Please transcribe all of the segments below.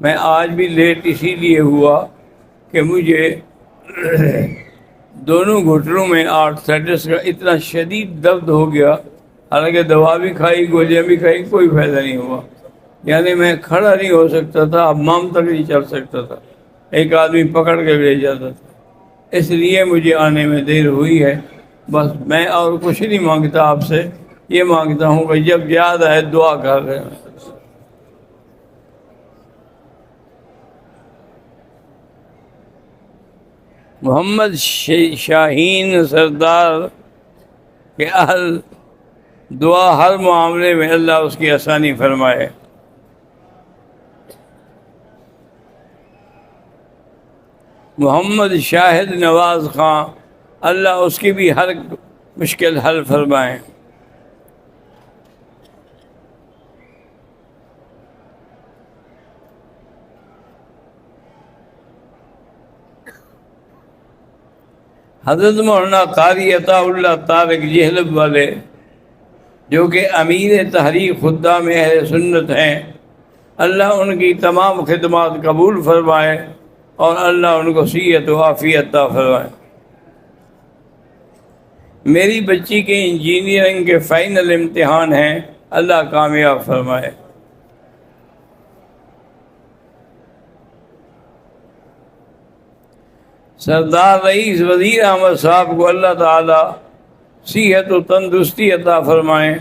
میں آج بھی لیٹ اسی لیے ہوا کہ مجھے دونوں گھٹنوں میں آرتھرائٹس کا اتنا شدید درد ہو گیا، حالانکہ دوا بھی کھائی، گولیاں بھی کھائی، کوئی فائدہ نہیں ہوا۔ یعنی میں کھڑا نہیں ہو سکتا تھا، حمام تک نہیں چل سکتا تھا، ایک آدمی پکڑ کے لے جاتا تھا۔ اس لیے مجھے آنے میں دیر ہوئی ہے۔ بس میں اور کچھ نہیں مانگتا آپ سے، یہ مانگتا ہوں کہ جب یاد آئے دعا کر رہے ہیں۔ محمد شاہین سردار کے اہل دعا، ہر معاملے میں اللہ اس کی آسانی فرمائے۔ محمد شاہد نواز خان، اللہ اس کی بھی ہر مشکل حل فرمائے۔ حضرت مولانا قاری عطا اللہ طارق جہلب والے، جو کہ امیر تحریک خدام اہل سنت ہیں، اللہ ان کی تمام خدمات قبول فرمائے اور اللہ ان کو صحت و عافیت عطا فرمائے۔ میری بچی کے انجینئرنگ کے فائنل امتحان ہیں، اللہ کامیاب فرمائے۔ سردار رئیس وزیر احمد صاحب کو اللہ تعالی صحت و تندرستی عطا فرمائیں،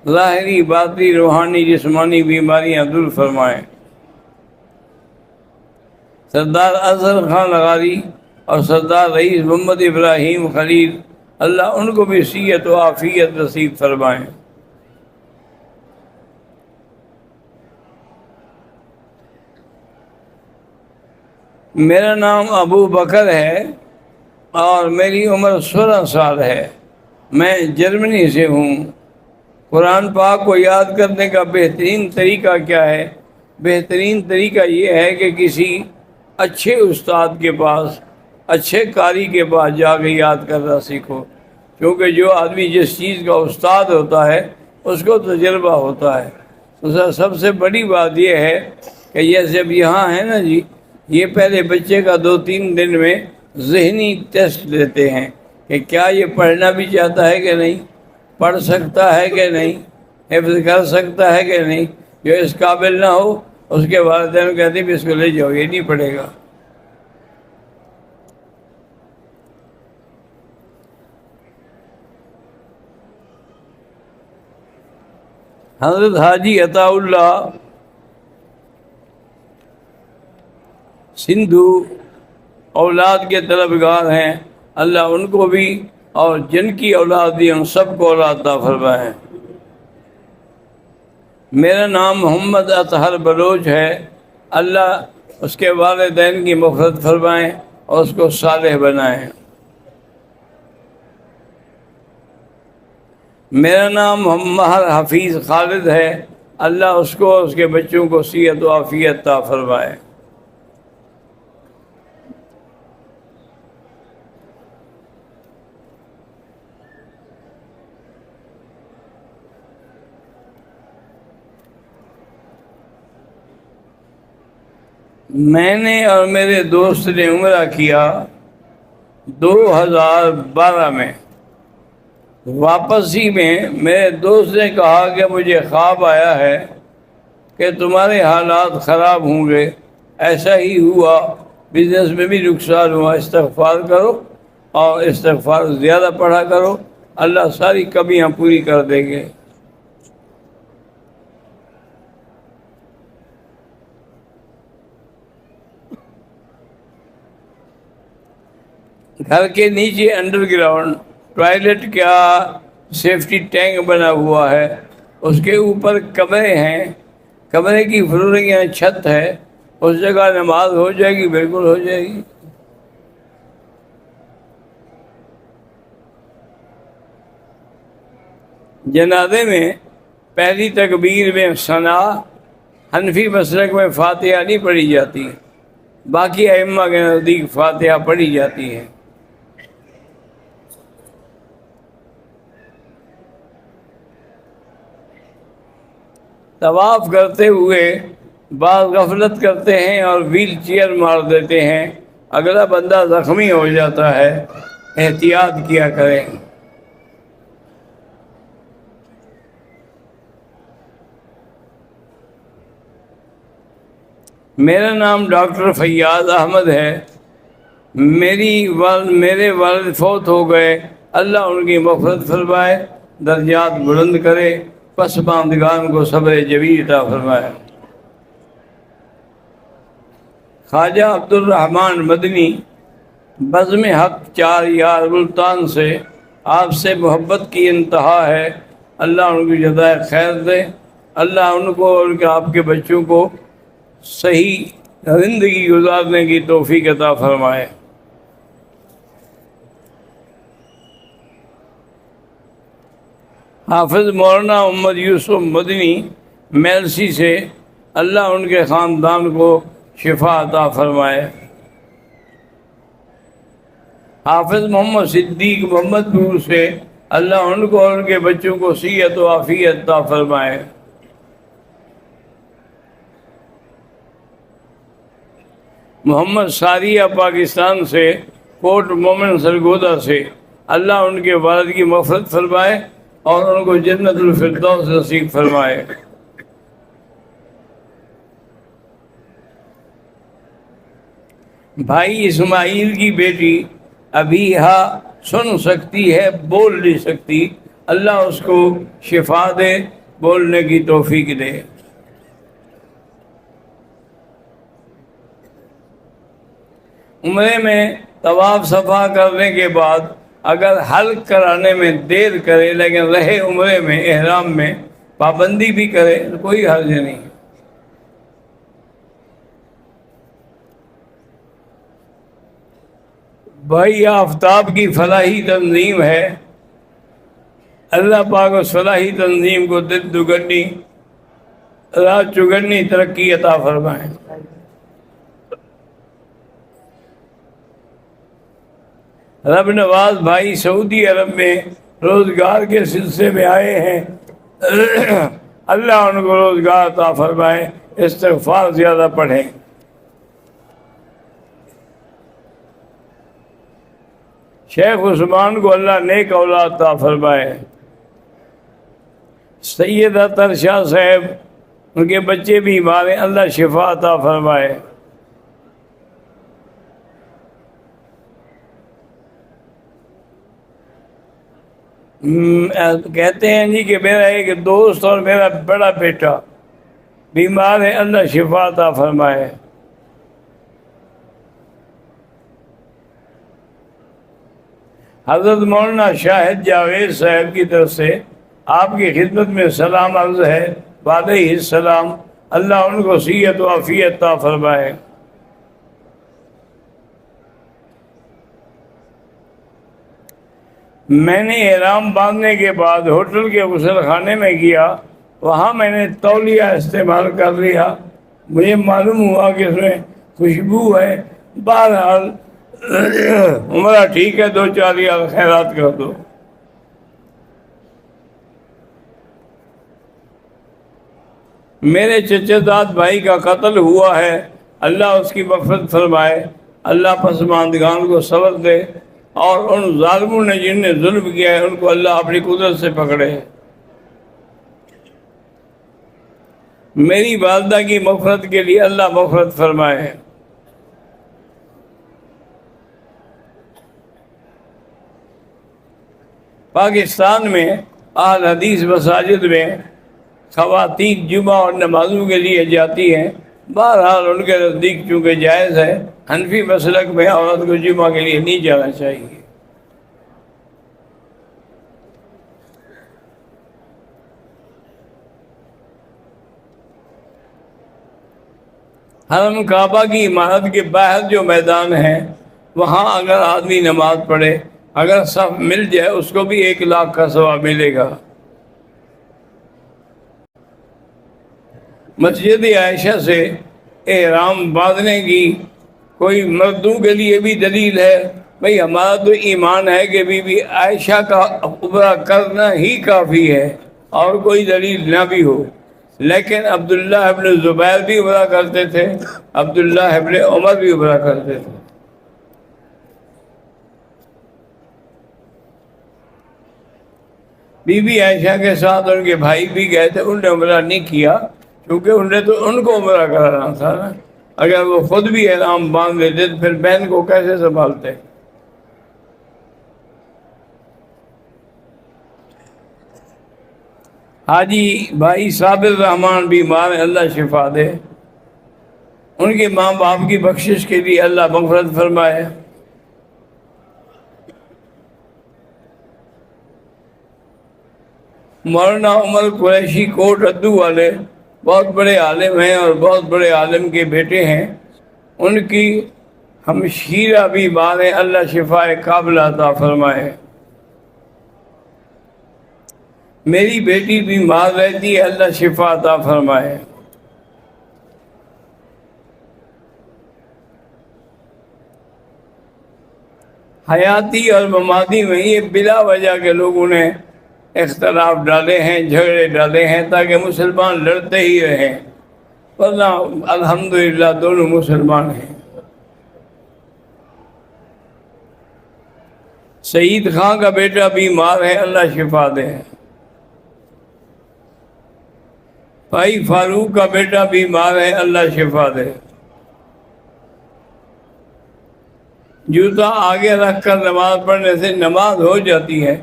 ظاہری باطنی روحانی جسمانی بیماریاں دور فرمائیں۔ سردار اظہر خان لغاری اور سردار رئیس محمد ابراہیم خلیل، اللہ ان کو بھی صحت و عافیت نصیب فرمائیں۔ میرا نام ابو بکر ہے اور میری عمر 16 سال ہے۔ میں جرمنی سے ہوں۔ قرآن پاک کو یاد کرنے کا بہترین طریقہ کیا ہے؟ بہترین طریقہ یہ ہے کہ کسی اچھے استاد کے پاس، اچھے قاری کے پاس جا کے یاد کرنا سیکھو، کیونکہ جو آدمی جس چیز کا استاد ہوتا ہے اس کو تجربہ ہوتا ہے۔ سب سے بڑی بات یہ ہے کہ یہ جب یہاں ہے نا جی، یہ پہلے بچے کا 2-3 دن میں ذہنی ٹیسٹ لیتے ہیں کہ کیا یہ پڑھنا بھی چاہتا ہے کہ نہیں، پڑھ سکتا ہے کہ نہیں، حفظ کر سکتا ہے کہ نہیں۔ جو اس قابل نہ ہو اس کے والدین کہتے ہیں بھی اس کو لے جاؤ، یہ نہیں پڑھے گا۔ حضرت حاجی عطا اللہ سندھو اولاد کے طلبگار ہیں، اللہ ان کو بھی اور جن کی اولاد بھی ان سب کو اولاد عطا فرمائے۔ میرا نام محمد اطہر بلوچ ہے، اللہ اس کے والدین کی مغفرت فرمائیں اور اس کو صالح بنائیں۔ میرا نام محمد حفیظ خالد ہے، اللہ اس کو اور اس کے بچوں کو صحت و عافیت عطا فرمائے۔ میں نے اور میرے دوست نے عمرہ کیا 2012 میں۔ واپسی میں میرے دوست نے کہا کہ مجھے خواب آیا ہے کہ تمہارے حالات خراب ہوں گے، ایسا ہی ہوا، بزنس میں بھی نقصان ہوا، استغفار کرو اور استغفار زیادہ پڑھا کرو، اللہ ساری کمیاں پوری کر دیں گے۔ گھر کے نیچے انڈر گراؤنڈ ٹوائلٹ کا سیفٹی ٹینک بنا ہوا ہے، اس کے اوپر کمرے ہیں، کمرے کی فلورنگ یہاں چھت ہے، اس جگہ نماز ہو جائے گی، بالکل ہو جائے گی۔ جنازے میں پہلی تکبیر میں ثنا، حنفی مسلک میں فاتحہ نہیں پڑھی جاتی، باقی ائمہ کے نزدیک فاتحہ پڑھی جاتی ہے۔ طواف کرتے ہوئے بعض غفلت کرتے ہیں اور ویل چیئر مار دیتے ہیں، اگلا بندہ زخمی ہو جاتا ہے، احتیاط کیا کریں۔ میرا نام ڈاکٹر فیاض احمد ہے، میرے والد فوت ہو گئے، اللہ ان کی مغفرت فرمائے، درجات بلند کرے، پسماندگان کو صبر جمیل عطا فرمائے۔ خواجہ عبد الرحمن مدنی، بزم حق 4 یار ملتان سے، آپ سے محبت کی انتہا ہے، اللہ ان کی جزائے خیر دے، اللہ ان کو اور آپ کے بچوں کو صحیح زندگی گزارنے کی توفیق عطا فرمائے۔ حافظ مولانا محمد یوسف مدنی میلسی سے، اللہ ان کے خاندان کو شفا عطا فرمائے۔ حافظ محمد صدیق محمد نور سے، اللہ ان کو اور ان کے بچوں کو صحت و عافیت عطا فرمائے۔ محمد ساریہ پاکستان سے، کوٹ مومن سرگودا سے، اللہ ان کے والد کی مغفرت فرمائے اور ان کو جنت الفردوس نصیب فرمائے۔ بھائی اسماعیل کی بیٹی ابیہا سن سکتی ہے، بول نہیں سکتی، اللہ اس کو شفا دے، بولنے کی توفیق دے۔ عمرے میں طواف صفا کرنے کے بعد اگر حلق کرانے میں دیر کرے لیکن رہے عمرے میں، احرام میں، پابندی بھی کرے تو کوئی حرج نہیں۔ بھائی آفتاب کی فلاحی تنظیم ہے، اللہ پاک اس فلاحی تنظیم کو دل دگنی رات چگنی ترقی عطا فرمائے۔ رب نواز بھائی سعودی عرب میں روزگار کے سلسلے میں آئے ہیں، اللہ ان کو روزگار عطا فرمائے، استغفار زیادہ پڑھیں۔ شیخ عثمان کو اللہ نیک اولاد عطا فرمائے۔ سیدہ ترشا صاحب، ان کے بچے بھی بیمار ہیں، اللہ شفا عطا فرمائے۔ کہتے ہیں جی کہ میرا ایک دوست اور میرا بڑا بیٹا بیمار ہے، اللہ شفا عطا فرمائے۔ حضرت مولانا شاہد جاوید صاحب کی طرف سے آپ کی خدمت میں سلام عرض ہے، وعلیہ السلام، اللہ ان کو صحت و عافیت عطا فرمائے۔ میں نے احرام باندھنے کے بعد ہوٹل کے غسل خانے میں گیا، وہاں میں نے تولیہ استعمال کر لیا، مجھے معلوم ہوا کہ اس میں خوشبو ہے، بہرحال عمرہ ٹھیک ہے، 2-4 ریال خیرات کر دو۔ میرے چچا زاد بھائی کا قتل ہوا ہے، اللہ اس کی مغفرت فرمائے، اللہ پسماندگان کو صبر دے، اور ان ظالموں نے جن نے ظلم کیا ہے ان کو اللہ اپنی قدرت سے پکڑے۔ میری والدہ کی مغفرت کے لیے اللہ مغفرت فرمائے۔ پاکستان میں اہل حدیث مساجد میں خواتین جمعہ اور نمازوں کے لیے جاتی ہیں، بہرحال ان کے نزدیک چونکہ جائز ہے، حنفی مسلک میں عورت کو جمعہ کے لیے نہیں جانا چاہیے۔ حرم کعبہ کی عمارت کے باہر جو میدان ہے، وہاں اگر آدمی نماز پڑھے، اگر صف مل جائے اس کو بھی 1 لاکھ کا ثواب ملے گا۔ مسجد عائشہ سے احرام باندھنے کی کوئی مردوں کے لیے بھی دلیل ہے؟ بھئی ہمارا تو ایمان ہے کہ بی بی عائشہ کا عمرہ کرنا ہی کافی ہے، اور کوئی دلیل نہ بھی ہو، لیکن عبداللہ ابن زبیر بھی عمرہ کرتے تھے، عبداللہ ابن عمر بھی عمرہ کرتے تھے۔ بی بی عائشہ کے ساتھ ان کے بھائی بھی گئے تھے، انہوں نے عمرہ نہیں کیا کیونکہ انہوں نے تو ان کو عمرہ کرانا تھا نا۔ اگر وہ خود بھی احرام باندھ لیتے تو پھر بہن کو کیسے سنبھالتے؟ حاجی بھائی صابر الرحمان بیمار ہیں، اللہ شفا دے، ان کے ماں باپ کی بخشش کے لیے اللہ مغفرت فرمائے۔ مولانا عمر قریشی کوٹ ادو والے بہت بڑے عالم ہیں اور بہت بڑے عالم کے بیٹے ہیں، ان کی ہمشیرہ بیمار ہیں، اللہ شفا کاملہ عطا فرمائے۔ میری بیٹی بیمار رہتی ہے، اللہ شفا عطا فرمائے۔ حیاتی اور مماتی میں یہ بلا وجہ کے لوگوں نے اختلاف ڈالے ہیں، جھگڑے ڈالے ہیں تاکہ مسلمان لڑتے ہی رہیں، ورنہ الحمدللہ دونوں مسلمان ہیں۔ سعید خان کا بیٹا بیمار ہے، اللہ شفا دے۔ بھائی فاروق کا بیٹا بیمار ہے، اللہ شفا دے۔ جوتا آگے رکھ کر نماز پڑھنے سے نماز ہو جاتی ہے،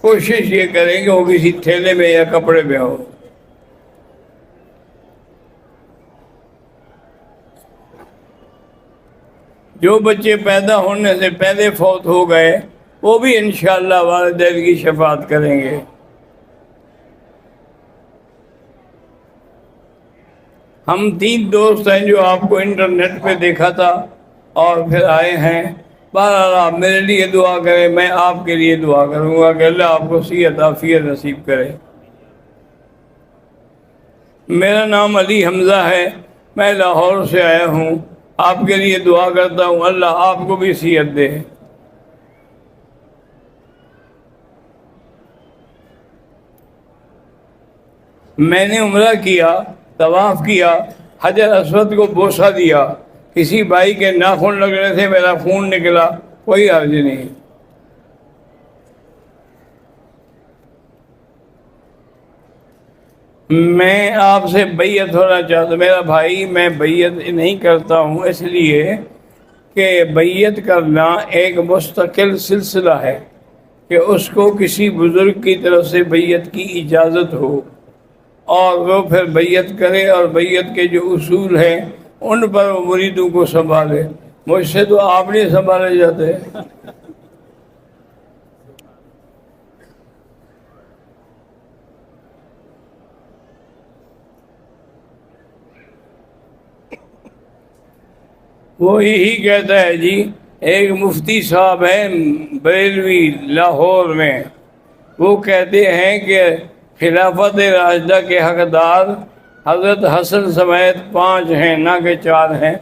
کوشش یہ کریں کہ وہ کسی تھیلے میں یا کپڑے میں ہو۔ جو بچے پیدا ہونے سے پہلے فوت ہو گئے وہ بھی انشاءاللہ والدین کی شفاعت کریں گے۔ ہم 3 دوست ہیں جو آپ کو انٹرنیٹ پہ دیکھا تھا اور پھر آئے ہیں، بہرحال آپ میرے لیے دعا کریں، میں آپ کے لیے دعا کروں گا کہ اللہ آپ کو صحت عافیت نصیب کرے۔ میرا نام علی حمزہ ہے، میں لاہور سے آیا ہوں، آپ کے لیے دعا کرتا ہوں اللہ آپ کو بھی صحت دے۔ میں نے عمرہ کیا، طواف کیا، حجر اسود کو بوسہ دیا، کسی بھائی کے ناخن لگنے سے میرا خون نکلا، کوئی حرج نہیں۔ میں آپ سے بیعت ہونا چاہتا ہوں، میرا بھائی، میں بیعت نہیں کرتا ہوں اس لیے کہ بیعت کرنا ایک مستقل سلسلہ ہے کہ اس کو کسی بزرگ کی طرف سے بیعت کی اجازت ہو اور وہ پھر بیعت کرے اور بیعت کے جو اصول ہیں ان پر وہ مریدوں کو سنبھالے۔ مجھ سے تو آپ نہیں سنبھالے جاتے۔ وہ یہی کہتا ہے جی، ایک مفتی صاحب ہیں بریلوی لاہور میں، وہ کہتے ہیں کہ خلافت راشدہ کے حقدار حضرت حسن سمیت 5 ہیں، نہ کہ 4 ہیں۔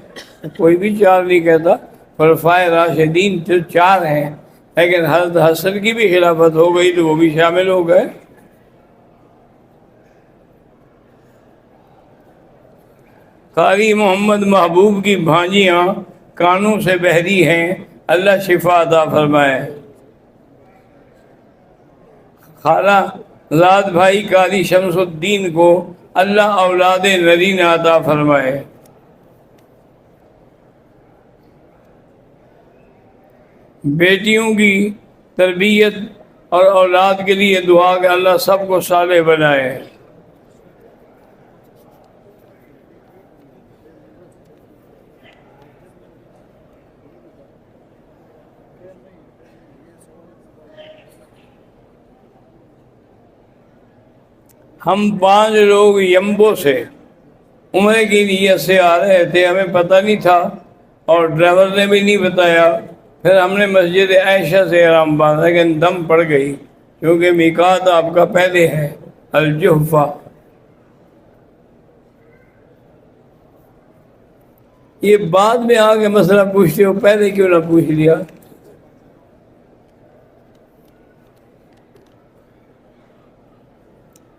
کوئی بھی 4 نہیں کہتا، خلفائے راشدین تو 4 ہیں، لیکن حضرت حسن کی بھی خلافت ہو گئی تو وہ بھی شامل ہو گئے۔ قاری محمد محبوب کی بھانجیاں کانوں سے بہری ہیں، اللہ شفا عطا فرمائے۔ خالہ زاد بھائی قاری شمس الدین کو اللہ اولاد نرینہ عطا فرمائے۔ بیٹیوں کی تربیت اور اولاد کے لیے دعا کہ اللہ سب کو صالح بنائے۔ ہم 5 لوگ یمبو سے عمرے کی نیت سے آ رہے تھے، ہمیں پتہ نہیں تھا اور ڈرائیور نے بھی نہیں بتایا، پھر ہم نے مسجد عائشہ سے احرام باندھا لیکن دم پڑ گئی کیونکہ میقات آپ کا پہلے ہے الجحفہ۔ یہ بعد میں آ کے مسئلہ پوچھتے ہو، پہلے کیوں نہ پوچھ لیا؟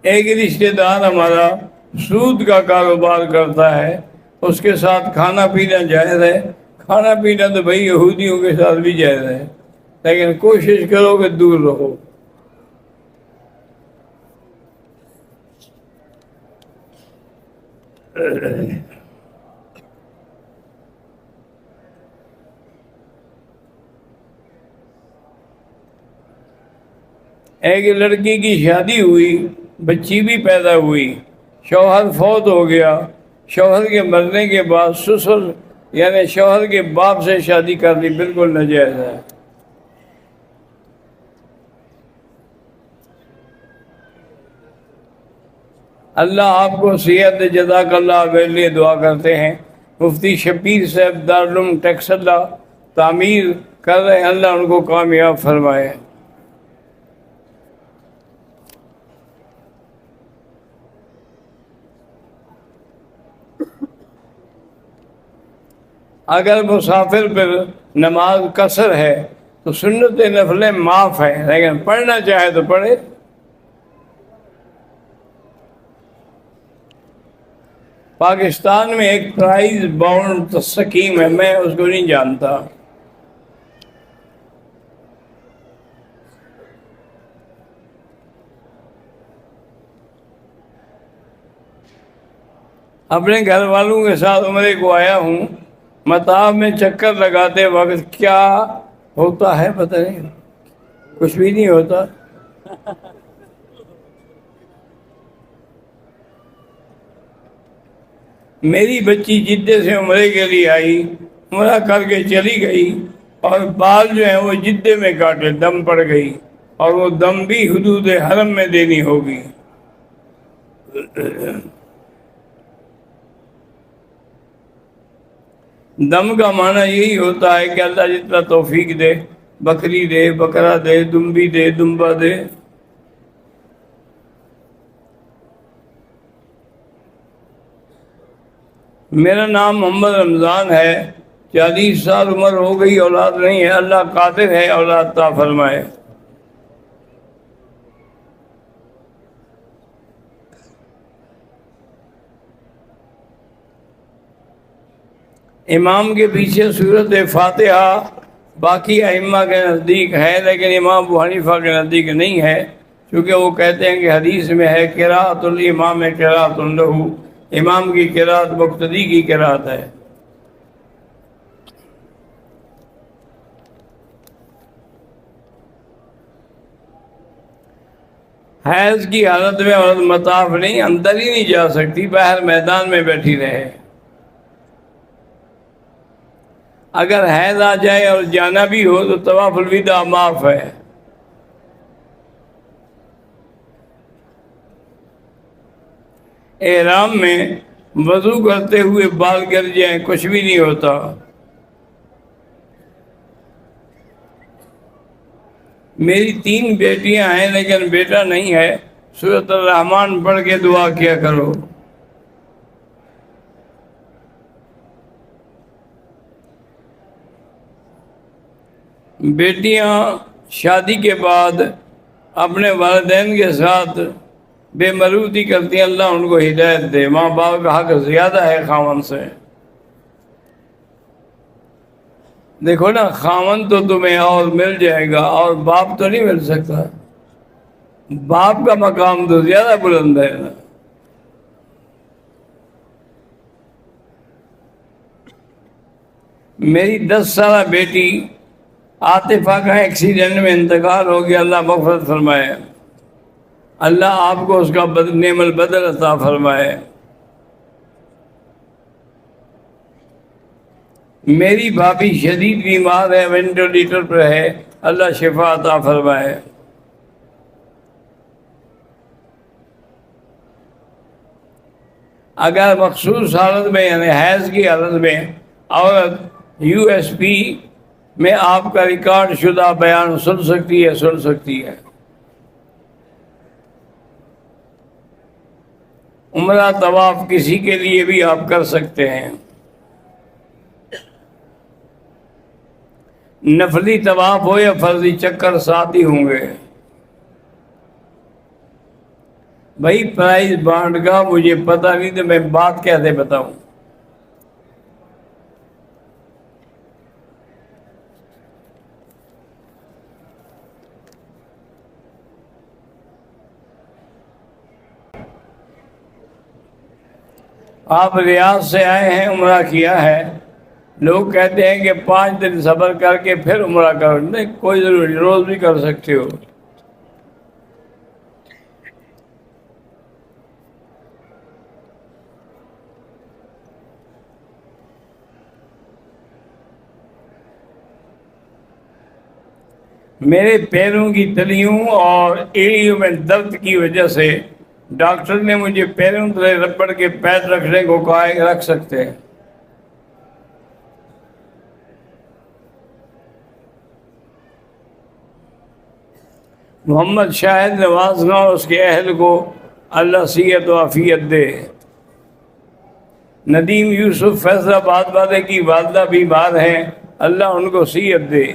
ایک رشتہ دار ہمارا سود کا کاروبار کرتا ہے اس کے ساتھ کھانا پینا جائز ہے. کھانا پینا تو بھائی یہودیوں کے ساتھ بھی جائز ہے، لیکن کوشش کرو کہ دور رہو. ایک لڑکی کی شادی ہوئی، بچی بھی پیدا ہوئی، شوہر فوت ہو گیا. شوہر کے مرنے کے بعد سسر یعنی شوہر کے باپ سے شادی کرنی بالکل ناجائز ہے. اللہ آپ کو صحت دے، جزاک اللہ. میرے لیے دعا کرتے ہیں. مفتی شبیر صاحب دارالعلوم ٹیکسلا تعمیر کر رہے ہیں، اللہ ان کو کامیاب فرمائے. اگر مسافر پر نماز قصر ہے تو سنت نفلیں معاف ہے، لیکن پڑھنا چاہے تو پڑھے. پاکستان میں ایک پرائز باؤنڈ سکیم ہے، میں اس کو نہیں جانتا. اپنے گھر والوں کے ساتھ عمرے کو آیا ہوں. مطاف میں چکر لگاتے وقت کیا ہوتا ہے پتہ نہیں، کچھ بھی نہیں ہوتا. میری بچی جدے سے عمرے کے لیے آئی، عمرہ کر کے چلی گئی، اور بال جو ہیں وہ جدے میں کاٹے، دم پڑ گئی، اور وہ دم بھی حدود حرم میں دینی ہوگی. دم کا معنی یہی ہوتا ہے کہ اللہ جتنا توفیق دے، بکری دے، بکرا دے، دمبی دے، دمبا دے. میرا نام محمد رمضان ہے، 40 سال عمر ہو گئی، اولاد نہیں ہے. اللہ قادر ہے اولاد عطا فرمائے. امام کے پیچھے سورت فاتحہ باقی ائمہ کے نزدیک ہے، لیکن امام ابو حنیفہ کے نزدیک نہیں ہے، کیونکہ وہ کہتے ہیں کہ حدیث میں ہے قراءۃ الامام قراءۃ لہ، امام کی قراءت مقتدی کی قراءت ہے. حیض کی حالت میں عورت مطاف نہیں، اندر ہی نہیں جا سکتی، باہر میدان میں بیٹھی رہے. اگر حیض آ جائے اور جانا بھی ہو تو طواف الوداع معاف ہے. احرام میں وضو کرتے ہوئے بال گر جائیں، کچھ بھی نہیں ہوتا. میری 3 بیٹیاں ہیں لیکن بیٹا نہیں ہے. سورۃ الرحمن پڑھ کے دعا کیا کرو. بیٹیاں شادی کے بعد اپنے والدین کے ساتھ بے مروتی کرتی ہیں، اللہ ان کو ہدایت دے. ماں باپ کا حق زیادہ ہے خاوند سے. دیکھو نا، خاوند تو تمہیں اور مل جائے گا، اور باپ تو نہیں مل سکتا. باپ کا مقام تو زیادہ بلند ہے نا. میری 10 سالہ بیٹی عاطفہ کا ایکسیڈنٹ میں انتقال ہو گیا، اللہ مغفرت فرمائے. اللہ آپ کو اس کا نعم البدل عطا فرمائے. میری بھابھی شدید بیمار ہے، وینٹیلیٹر پر ہے، اللہ شفا عطا فرمائے. اگر مخصوص حالت میں یعنی حیض کی حالت میں عورت USB میں آپ کا ریکارڈ شدہ بیان سن سکتی ہے. عمرہ طواف کسی کے لیے بھی آپ کر سکتے ہیں. نفلی طواف ہو یا فرضی چکر ساتھ ہی ہوں گے. بھائی پرائز بانٹ کا مجھے پتہ نہیں تو میں بات کیسے بتاؤں؟ آپ ریاض سے آئے ہیں، عمرہ کیا ہے، لوگ کہتے ہیں کہ 5 دن صبر کر کے پھر عمرہ کرو. نہیں، کوئی ضروری نہیں، روز بھی کر سکتے ہو. میرے پیروں کی تلیوں اور ایڑیوں میں درد کی وجہ سے ڈاکٹر نے مجھے پیروں تلے ربڑ کے پیر رکھنے کو کہا ہے، رکھ سکتے ہیں. محمد شاہد نوازنا اور اس کے اہل کو اللہ صحت و عافیت دے. ندیم یوسف فیض آباد والے کی والدہ بیمار ہیں، اللہ ان کو صحت دے.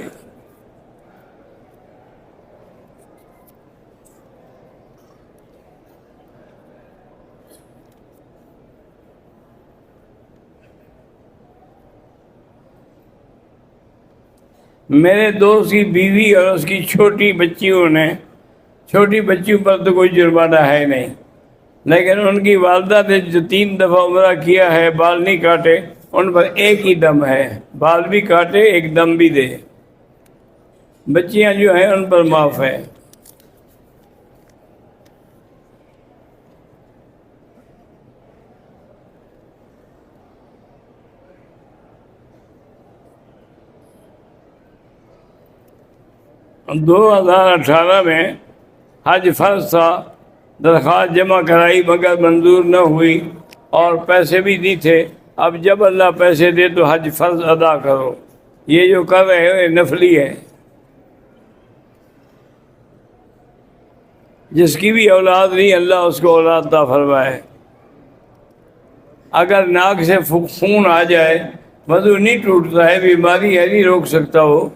میرے دوست کی بیوی اور اس کی چھوٹی بچیوں پر تو کوئی جرمانہ ہے نہیں، لیکن ان کی والدہ نے جو 3 دفعہ عمرہ کیا ہے، بال نہیں کاٹے، ان پر ایک ہی دم ہے. بال بھی کاٹے، ایک دم بھی دے. بچیاں جو ہیں ان پر معاف ہے. دو 2018 میں حج فرض تھا، درخواست جمع کرائی مگر منظور نہ ہوئی اور پیسے بھی نہیں تھے. اب جب اللہ پیسے دے تو حج فرض ادا کرو. یہ جو کر رہے ہو یہ نفلی ہے. جس کی بھی اولاد نہیں، اللہ اس کو اولاد عطا فرمائے. اگر ناک سے خون آ جائے، وضو نہیں ٹوٹتا ہے، بیماری ہے، نہیں روک سکتا ہو.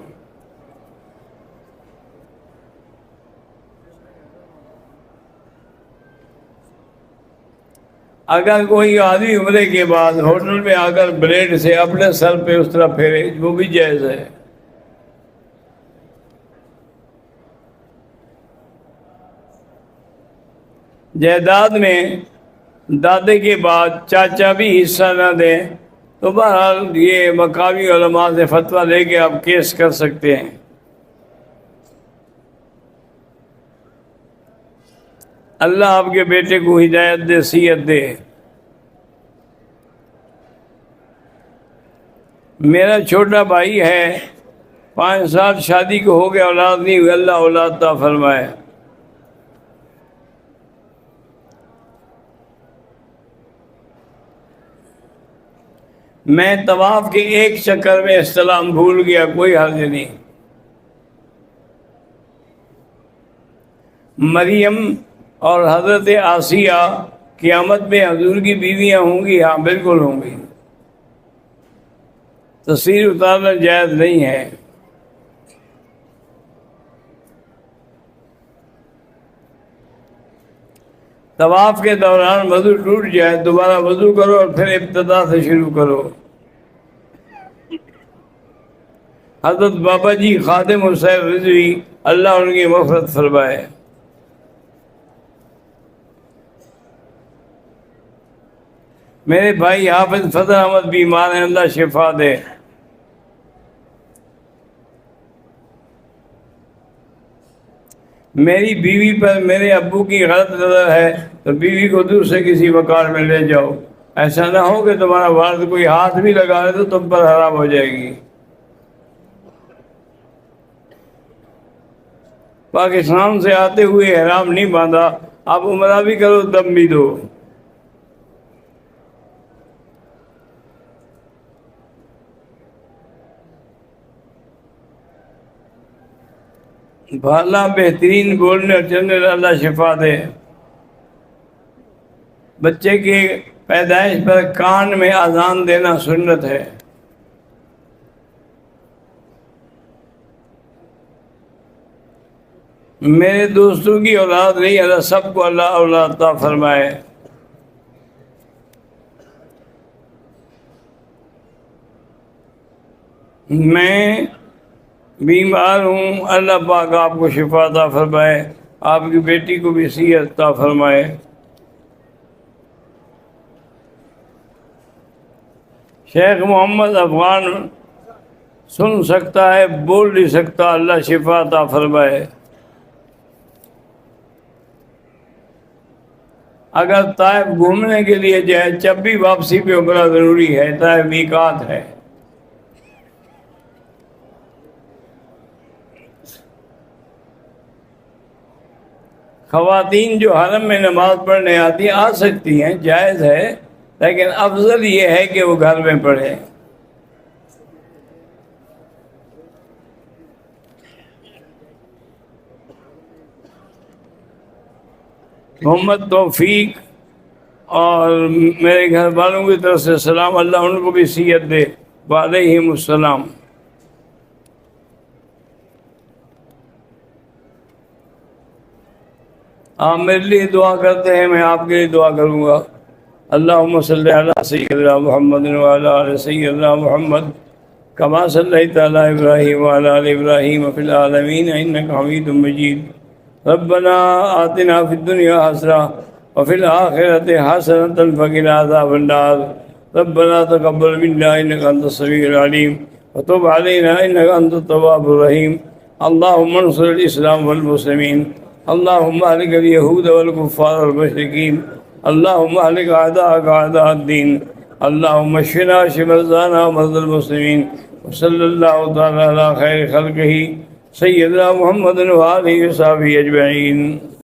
اگر کوئی آدمی عمرے کے بعد ہوٹل میں آ کر بلیڈ سے اپنے سر پہ اس طرح پھیرے، وہ بھی جائز ہے. جائیداد میں دادے کے بعد چاچا بھی حصہ نہ دیں تو بہرحال یہ مقامی علماء سے فتویٰ لے کے آپ کیس کر سکتے ہیں. اللہ آپ کے بیٹے کو ہدایت دے، صحت دے. میرا چھوٹا بھائی ہے، 5 سال شادی کو ہو گیا، اولاد نہیں ہوئی، اللہ اولاد عطا فرمائے. میں طواف کے ایک چکر میں استلام بھول گیا، کوئی حرج نہیں. مریم اور حضرت آسیہ قیامت میں حضور کی بیویاں ہوں گی؟ ہاں بالکل ہوں گی. تصویر اتارنا جائز نہیں ہے. طواف کے دوران وضو ٹوٹ جائے دوبارہ وضو کرو اور پھر ابتدا سے شروع کرو. حضرت بابا جی خادم حسین رضوی، اللہ ان کی مغفرت فرمائے. میرے بھائی حافظ فضل احمد بیمار ہیں، اللہ شفا دے. میری بیوی پر میرے ابو کی غلط نظر ہے تو بیوی کو دوسرے کسی مکان میں لے جاؤ. ایسا نہ ہو کہ تمہارا والد کوئی ہاتھ بھی لگا لے تو تم پر حرام ہو جائے گی. پاکستان سے آتے ہوئے احرام نہیں باندھا، اب عمرہ بھی کرو، دم بھی دو. بھالا بہترین بولنے اور چلنے، اللہ شفا دے. بچے کے پیدائش پر کان میں اذان دینا سنت ہے. میرے دوستوں کی اولاد نہیں، اللہ سب کو اللہ اولاد عطا فرمائے۔ میں بیمار ہوں، اللہ پاک آپ کو شفا عطا فرمائے، آپ کی بیٹی کو بھی صحت عطا فرمائے۔ شیخ محمد افغان سن سکتا ہے، بول نہیں سکتا، اللہ شفا عطا فرمائے۔ اگر طائف گھومنے کے لیے جائے، جب بھی واپسی پہ عمرہ ضروری ہے، طائف میقات ہے۔ خواتین جو حرم میں نماز پڑھنے آتی آ سکتی ہیں، جائز ہے، لیکن افضل یہ ہے کہ وہ گھر میں پڑھیں۔ محمد توفیق اور میرے گھر والوں کی طرف سے سلام، اللہ ان کو بھی صحت دے، وعلیہم السلام۔ آپ میرے لیے دعا کرتے ہیں، میں آپ کے لیے دعا کروں گا۔ اللہم صلی علی سیدنا محمد وعلی آل سیدنا محمد کما صلیت علی ابراہیم وعلی آل ابراہیم فی العالمین انک حمید مجید۔ ربنا آتنا فی الدنیا حسنہ وفی الآخرۃ حسنۃ وقنا عذاب النار۔ ربنا تقبل منا انک انت السمیع العلیم وتب علینا انک انت التواب الرحیم۔ اللہم انصر الاسلام والمسلمین، اللہم اہلک اليہود والکفار والمشرکین، اللہم اہلک اعداءک اعداء الدین، اللہم اشفنا اشف مرضانا ومرضى المسلمین، وصلی اللہ تعالی علی خیر خلقہ سیدنا محمد وآلہ وصحبہ اجمعین۔